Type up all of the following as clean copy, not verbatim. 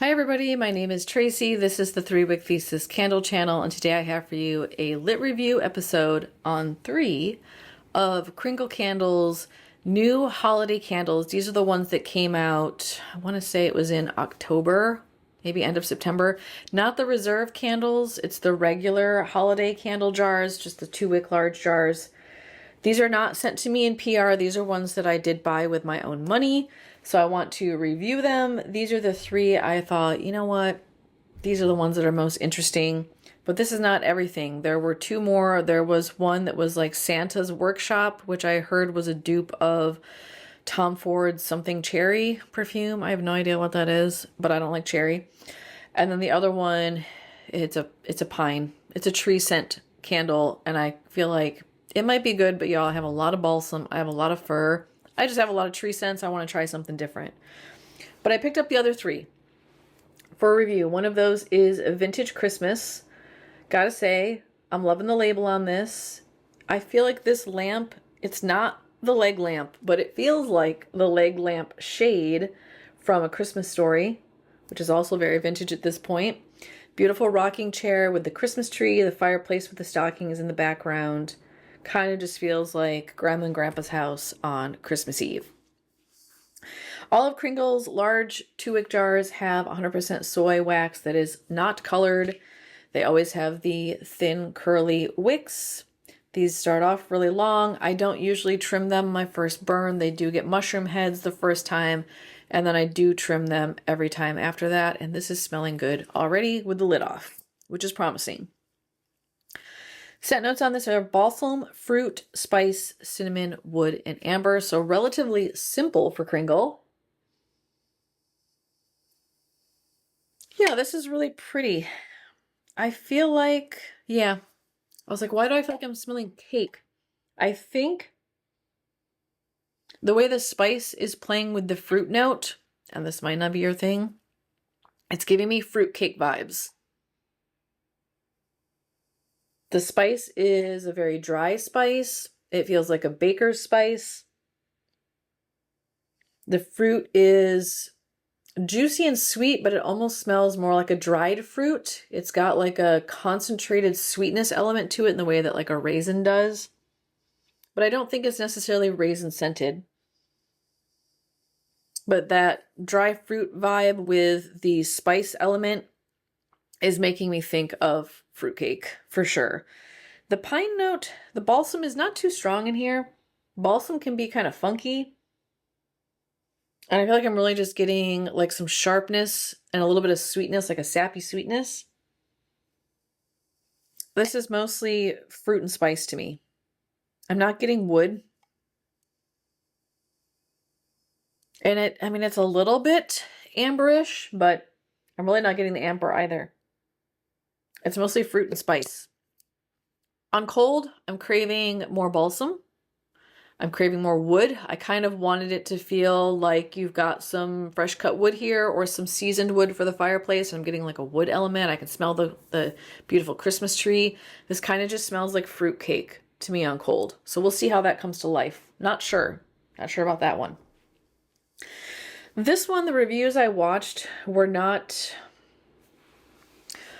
Hi everybody, my name is Tracy. This is the 3-Wick Thesis candle channel, and today I have for you a lit review episode on 3 of Kringle Candle's new holiday candles. These are the ones that came out, I want to say it was in October, maybe end of September. Not the reserve candles, it's the regular holiday candle jars, just the 2-wick large jars. These are not sent to me in PR. These are ones that I did buy with my own money. So I want to review them. These are the 3 I thought, you know what? These are the ones that are most interesting. But this is not everything. There were 2 more. There was one that was like Santa's Workshop, which I heard was a dupe of Tom Ford's something cherry perfume. I have no idea what that is, but I don't like cherry. And then the other one, it's a pine. It's a tree scent candle, and I feel like it might be good, but y'all, I have a lot of balsam. I have a lot of fir. I just have a lot of tree scents. I want to try something different. But I picked up the other 3 for a review. One of those is a Vintage Christmas. Gotta say, I'm loving the label on this. I feel like this lamp, it's not the leg lamp, but it feels like the leg lamp shade from A Christmas Story, which is also very vintage at this point. Beautiful rocking chair with the Christmas tree, the fireplace with the stockings in the background. Kind of just feels like Grandma and Grandpa's house on Christmas Eve. All of Kringle's large 2-wick jars have 100% soy wax that is not colored. They always have the thin curly wicks. These start off really long. I don't usually trim them my first burn. They do get mushroom heads the first time, and then I do trim them every time after that. And this is smelling good already with the lid off, which is promising. Scent notes on this are balsam, fruit, spice, cinnamon, wood, and amber. So relatively simple for Kringle. Yeah, this is really pretty. I feel like, yeah. I was like, why do I feel like I'm smelling cake? I think the way the spice is playing with the fruit note, and this might not be your thing, it's giving me fruit cake vibes. The spice is a very dry spice. It feels like a baker's spice. The fruit is juicy and sweet, but it almost smells more like a dried fruit. It's got like a concentrated sweetness element to it in the way that like a raisin does. But I don't think it's necessarily raisin scented. But that dry fruit vibe with the spice element is making me think of fruitcake for sure. The pine note, the balsam is not too strong in here. Balsam can be kind of funky. And I feel like I'm really just getting like some sharpness and a little bit of sweetness, like a sappy sweetness. This is mostly fruit and spice to me. I'm not getting wood. And it's a little bit amberish, but I'm really not getting the amber either. It's mostly fruit and spice. On cold, I'm craving more balsam. I'm craving more wood. I kind of wanted it to feel like you've got some fresh cut wood here or some seasoned wood for the fireplace. I'm getting like a wood element. I can smell the beautiful Christmas tree. This kind of just smells like fruit cake to me on cold. So we'll see how that comes to life. Not sure. Not sure about that one. This one, the reviews I watched were not...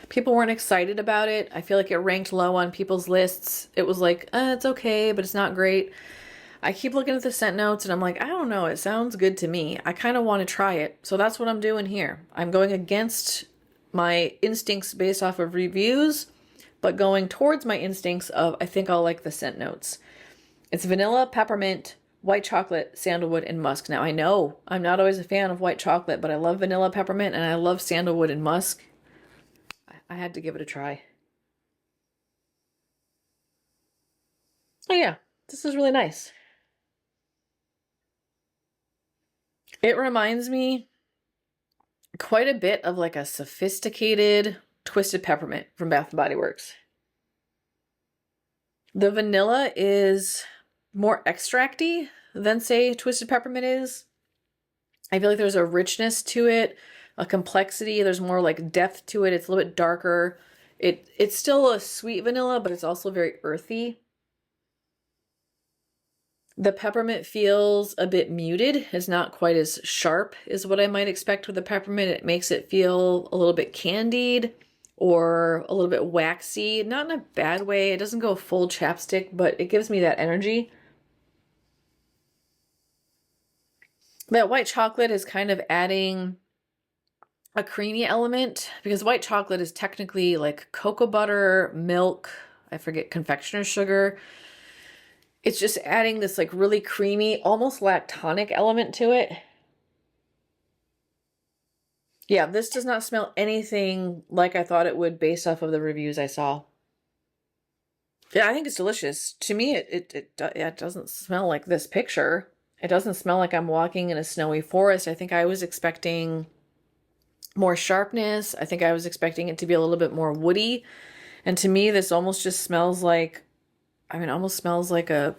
People weren't excited about it. I feel like it ranked low on people's lists. It was like, it's okay, but it's not great. I keep looking at the scent notes and I'm like, I don't know. It sounds good to me. I kind of want to try it. So that's what I'm doing here. I'm going against my instincts based off of reviews, but going towards my instincts of, I think I'll like the scent notes. It's vanilla, peppermint, white chocolate, sandalwood, and musk. Now I know I'm not always a fan of white chocolate, but I love vanilla, peppermint, and I love sandalwood and musk. I had to give it a try. Oh yeah, this is really nice. It reminds me quite a bit of like a sophisticated twisted peppermint from Bath & Body Works. The vanilla is more extracty than say twisted peppermint is. I feel like there's a richness to it, a complexity. There's more like depth to it. It's a little bit darker. It's still a sweet vanilla, but it's also very earthy. The peppermint feels a bit muted. It's not quite as sharp as what I might expect with the peppermint. It makes it feel a little bit candied or a little bit waxy. Not in a bad way. It doesn't go full chapstick, but it gives me that energy. That white chocolate is kind of adding a creamy element because white chocolate is technically like cocoa butter, milk, I forget, confectioner's sugar. It's just adding this like really creamy, almost lactonic element to it. Yeah, this does not smell anything like I thought it would based off of the reviews I saw. Yeah, I think it's delicious. To me, it doesn't smell like this picture. It doesn't smell like I'm walking in a snowy forest. I think I was expecting more sharpness. I think I was expecting it to be a little bit more woody. And to me, this almost just smells like, almost smells like a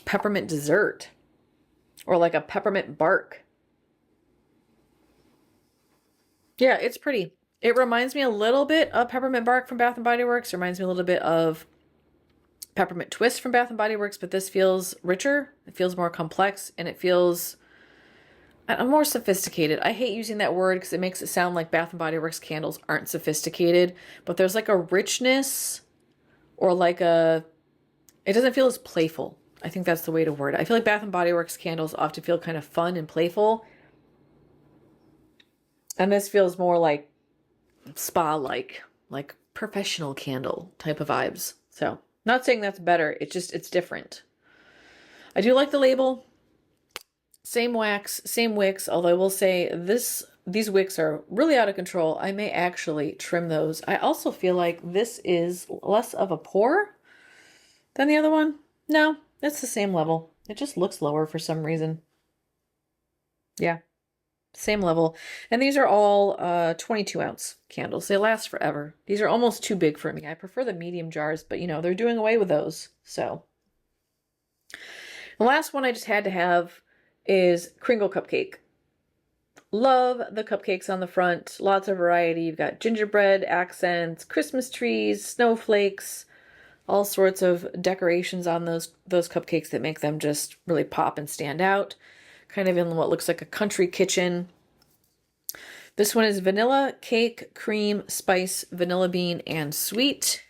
peppermint dessert or like a peppermint bark. Yeah, it's pretty. It reminds me a little bit of peppermint bark from Bath & Body Works. It reminds me a little bit of peppermint twist from Bath & Body Works, but this feels richer. It feels more complex, and it feels more sophisticated. I hate using that word because it makes it sound like Bath & Body Works candles aren't sophisticated, but there's like a richness or like it doesn't feel as playful. I think that's the way to word it. I feel like Bath & Body Works candles often feel kind of fun and playful. And this feels more like spa-like, like professional candle type of vibes. So, not saying that's better. It's different. I do like the label. Same wax, same wicks, although I will say these wicks are really out of control. I may actually trim those. I also feel like this is less of a pour than the other one. No, it's the same level. It just looks lower for some reason. Yeah, same level. And these are all 22-ounce candles. They last forever. These are almost too big for me. I prefer the medium jars, but they're doing away with those. So the last one I just had to have is Kringle Cupcake. Love the cupcakes on the front. Lots of variety. You've got gingerbread accents, Christmas trees, snowflakes, all sorts of decorations on those cupcakes that make them just really pop and stand out. Kind of in what looks like a country kitchen. This one is vanilla, cake, cream, spice, vanilla bean, and sweet.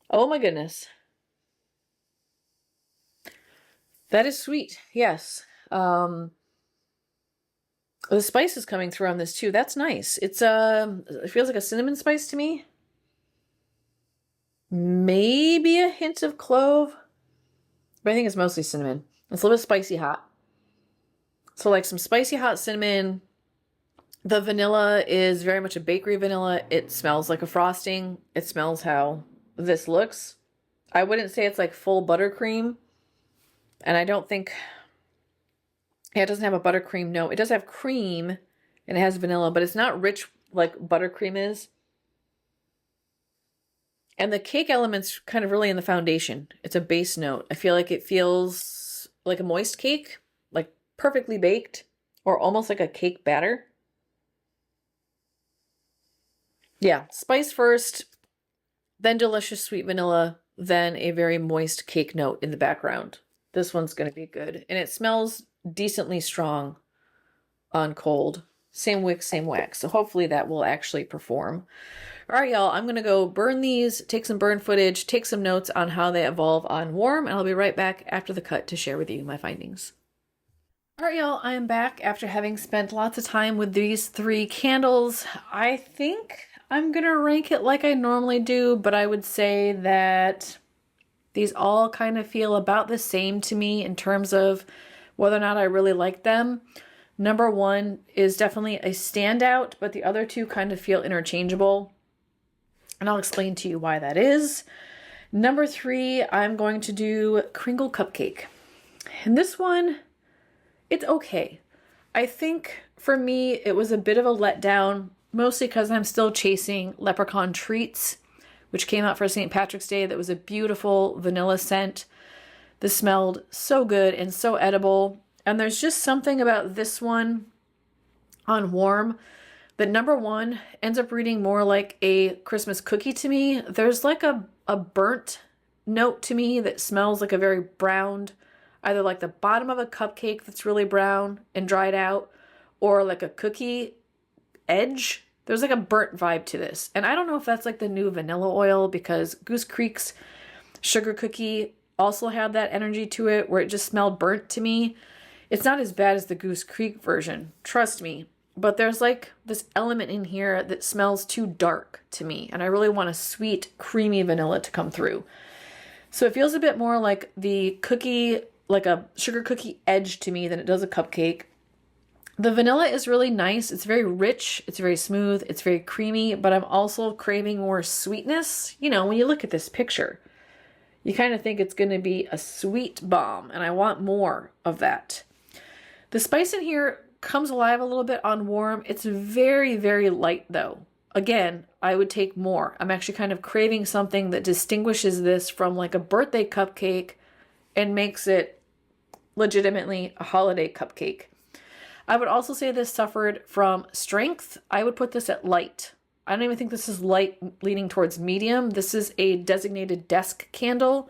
Oh my goodness. That is sweet, yes. The spice is coming through on this too. That's nice. It feels like a cinnamon spice to me. Maybe a hint of clove, but I think it's mostly cinnamon. It's a little bit spicy hot. So like some spicy hot cinnamon. The vanilla is very much a bakery vanilla. It smells like a frosting. It smells how this looks. I wouldn't say it's like full buttercream. And I don't think, it doesn't have a buttercream note. It does have cream and it has vanilla, but it's not rich like buttercream is. And the cake element's kind of really in the foundation. It's a base note. I feel like it feels like a moist cake, like perfectly baked or almost like a cake batter. Yeah, spice first, then delicious sweet vanilla, then a very moist cake note in the background. This one's going to be good. And it smells decently strong on cold. Same wick, same wax. So hopefully that will actually perform. All right, y'all. I'm going to go burn these, take some burn footage, take some notes on how they evolve on warm, and I'll be right back after the cut to share with you my findings. All right, y'all. I am back after having spent lots of time with these 3 candles. I think I'm going to rank it like I normally do, but I would say that these all kind of feel about the same to me in terms of whether or not I really like them. Number 1 is definitely a standout, but the other 2 kind of feel interchangeable. And I'll explain to you why that is. Number 3, I'm going to do Kringle Cupcake. And this one, it's okay. I think for me, it was a bit of a letdown, mostly because I'm still chasing Leprechaun Treats, which came out for St. Patrick's Day. That was a beautiful vanilla scent. This smelled so good and so edible. And there's just something about this one on warm that number 1 ends up reading more like a Christmas cookie to me. There's like a burnt note to me that smells like a very browned, either like the bottom of a cupcake that's really brown and dried out, or like a cookie edge. There's like a burnt vibe to this. And I don't know if that's like the new vanilla oil, because Goose Creek's sugar cookie also had that energy to it where it just smelled burnt to me. It's not as bad as the Goose Creek version, trust me. But there's like this element in here that smells too dark to me. And I really want a sweet, creamy vanilla to come through. So it feels a bit more like the cookie, like a sugar cookie edge to me than it does a cupcake. The vanilla is really nice. It's very rich. It's very smooth. It's very creamy, but I'm also craving more sweetness. You know, when you look at this picture, you kind of think it's going to be a sweet bomb, and I want more of that. The spice in here comes alive a little bit on warm. It's very, very light though. Again, I would take more. I'm actually kind of craving something that distinguishes this from like a birthday cupcake and makes it legitimately a holiday cupcake. I would also say this suffered from strength. I would put this at light. I don't even think this is light leaning towards medium. This is a designated desk candle.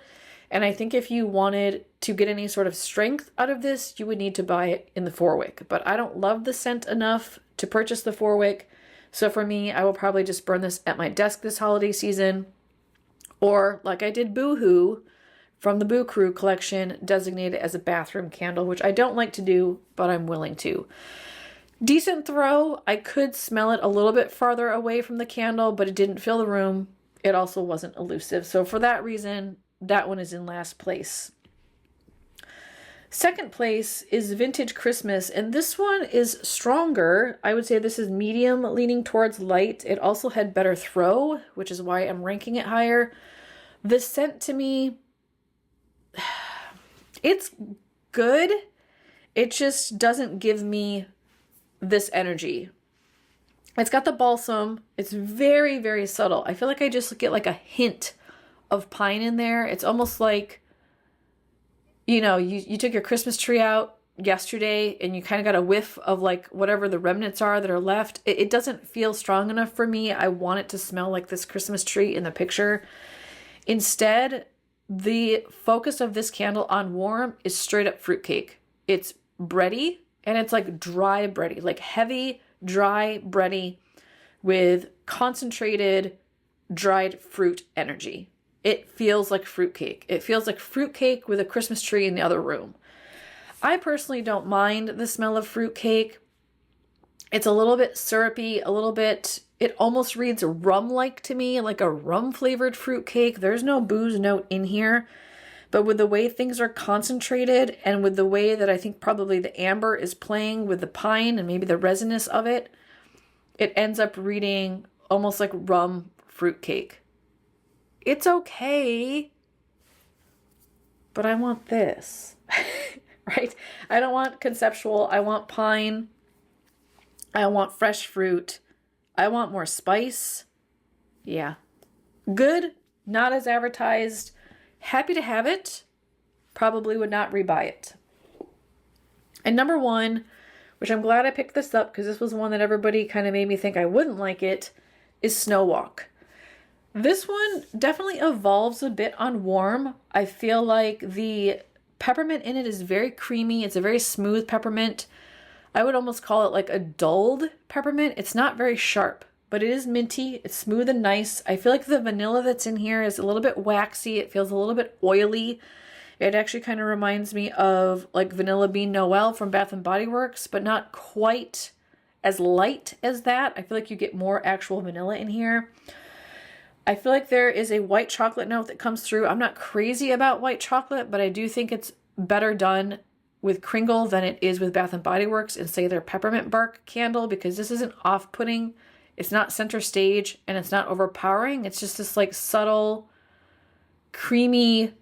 And I think if you wanted to get any sort of strength out of this, you would need to buy it in the 4-wick. But I don't love the scent enough to purchase the 4-wick. So for me, I will probably just burn this at my desk this holiday season. Or like I did Boohoo from the Boo Crew collection, designate it as a bathroom candle, which I don't like to do, but I'm willing to. Decent throw. I could smell it a little bit farther away from the candle, but it didn't fill the room. It also wasn't elusive. So for that reason, that one is in last place. Second place is Vintage Christmas, and this one is stronger. I would say this is medium leaning towards light. It also had better throw, which is why I'm ranking it higher. The scent to me, it's good. It just doesn't give me this energy. It's got the balsam. It's very, very subtle. I feel like I just get like a hint of pine in there. It's almost like, you know, you took your Christmas tree out yesterday and you kind of got a whiff of like whatever the remnants are that are left. It doesn't feel strong enough for me. I want it to smell like this Christmas tree in the picture. Instead, the focus of this candle on warm is straight up fruitcake. It's bready, and it's like dry bready, like heavy, dry bready with concentrated dried fruit energy. It feels like fruitcake. It feels like fruitcake with a Christmas tree in the other room. I personally don't mind the smell of fruitcake. It's a little bit syrupy, a little bit, it almost reads rum-like to me, like a rum-flavored fruitcake. There's no booze note in here, but with the way things are concentrated and with the way that I think probably the amber is playing with the pine and maybe the resinous of it, it ends up reading almost like rum fruitcake. It's okay, but I want this, right? I don't want conceptual. I want pine. I want fresh fruit. I want more spice. Yeah. Good, not as advertised. Happy to have it. Probably would not rebuy it. And number one, which I'm glad I picked this up because this was one that everybody kind of made me think I wouldn't like it, is Snow Walk. This one definitely evolves a bit on warm. I feel like the peppermint in it is very creamy. It's a very smooth peppermint. I would almost call it like a dulled peppermint. It's not very sharp, but it is minty. It's smooth and nice. I feel like the vanilla that's in here is a little bit waxy. It feels a little bit oily. It actually kind of reminds me of like Vanilla Bean Noel from Bath & Body Works, but not quite as light as that. I feel like you get more actual vanilla in here. I feel like there is a white chocolate note that comes through. I'm not crazy about white chocolate, but I do think it's better done with Kringle than it is with Bath & Body Works and say their peppermint bark candle, because this isn't off-putting. It's not center stage and it's not overpowering. It's just this like subtle, creamy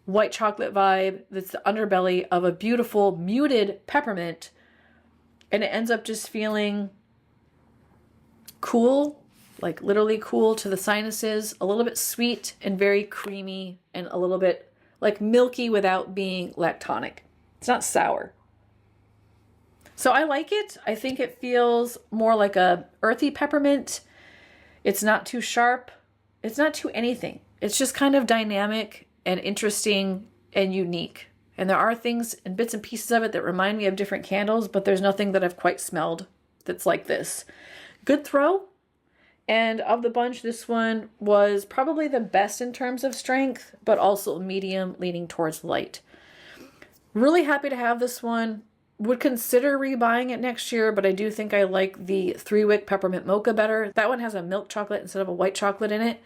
white chocolate vibe that's the underbelly of a beautiful muted peppermint, and it ends up just feeling cool, like literally cool to the sinuses, a little bit sweet and very creamy and a little bit like milky without being lactonic. It's not sour. So I like it. I think it feels more like a earthy peppermint. It's not too sharp. It's not too anything. It's just kind of dynamic and interesting and unique. And there are things and bits and pieces of it that remind me of different candles, but there's nothing that I've quite smelled that's like this. Good throw. And of the bunch, this one was probably the best in terms of strength, but also medium leaning towards light. Really happy to have this one. Would consider rebuying it next year, but I do think I like the 3-wick peppermint mocha better. That one has a milk chocolate instead of a white chocolate in it,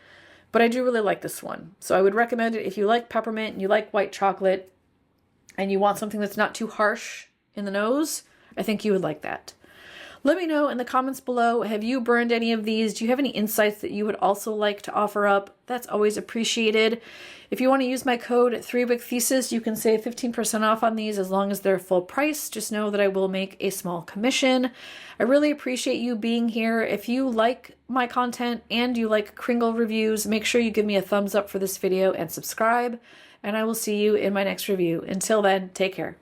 but I do really like this one. So I would recommend it if you like peppermint and you like white chocolate and you want something that's not too harsh in the nose. I think you would like that. Let me know in the comments below, have you burned any of these? Do you have any insights that you would also like to offer up? That's always appreciated. If you want to use my code 3wick Thesis, you can save 15% off on these as long as they're full price. Just know that I will make a small commission. I really appreciate you being here. If you like my content and you like Kringle reviews, make sure you give me a thumbs up for this video and subscribe. And I will see you in my next review. Until then, take care.